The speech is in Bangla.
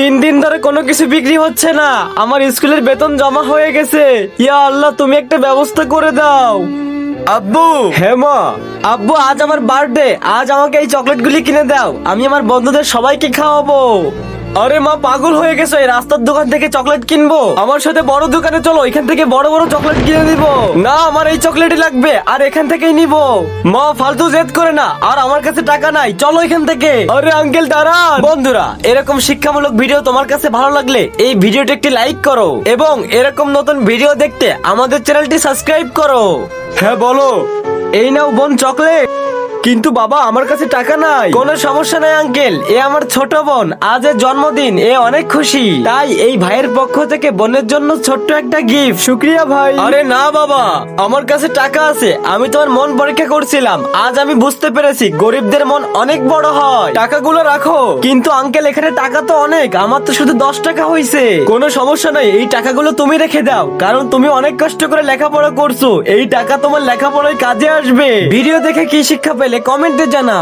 3 দিন ধরে কোনো কিছু বিক্রি হচ্ছে না, আমার স্কুলের বেতন জমা হয়ে গেছে। ইয়া আল্লাহ, তুমি একটা ব্যবস্থা করে দাও। আব্বু, হ্যাঁ মা। আব্বু, আজ আমার বার্থডে, আজ আমাকে এই চকলেটগুলি কিনে দাও, আমি আমার বন্ধুদের সবাইকে খাওয়াবো। আরে মা, পাগল হয়ে গেছো? এই রাস্তার দোকান থেকে চকলেট কিনবো? আমার সাথে বড় দোকানে চলো, এখান থেকে বড় বড় চকলেট কিনে দিব। না, আমার এই চকলেটই লাগবে, আর এখান থেকেই নিব। মা, ফালতু জেদ করে না, আর আমার কাছে টাকা নাই, চলো এখান থেকে। আরে আঙ্কেল দাঁড়ান। বন্ধুরা, এরকম শিক্ষামূলক ভিডিও তোমার কাছে ভালো লাগলে এই ভিডিওটি একটি লাইক করো, এবং এরকম নতুন ভিডিও দেখতে আমাদের চ্যানেলটি সাবস্ক্রাইব করো। হ্যাঁ বলো। এই নাও বোন চকলেট। কিন্তু বাবা, আমার কাছে টাকা নাই। কোনো সমস্যা নাই আঙ্কেল, এ আমার ছোট বোন, আজ এর জন্মদিন, এ অনেক খুশি, তাই এই ভাইয়ের পক্ষ থেকে বোনের জন্য ছোট্ট একটা গিফট। শুক্রিয়া ভাই। আরে না বাবা, আমার কাছে টাকা আছে, আমি তোমার মন পরীক্ষা করছিলাম, আজ আমি বুঝতে পেরেছি গরিবদের মন অনেক বড় হয়। টাকাগুলো রাখো। কিন্তু আঙ্কেল, এখানে টাকা তো অনেক, আমার তো শুধু 10 টাকা হয়েছে। কোনো সমস্যা নাই, এই টাকাগুলো তুমি রেখে দাও, কারণ তুমি অনেক কষ্ট করে লেখাপড়া করছো, এই টাকা তোমার লেখাপড়ায় কাজে আসবে। ভিডিও দেখে কি শিক্ষা পেলে কমেন্টে জানাও।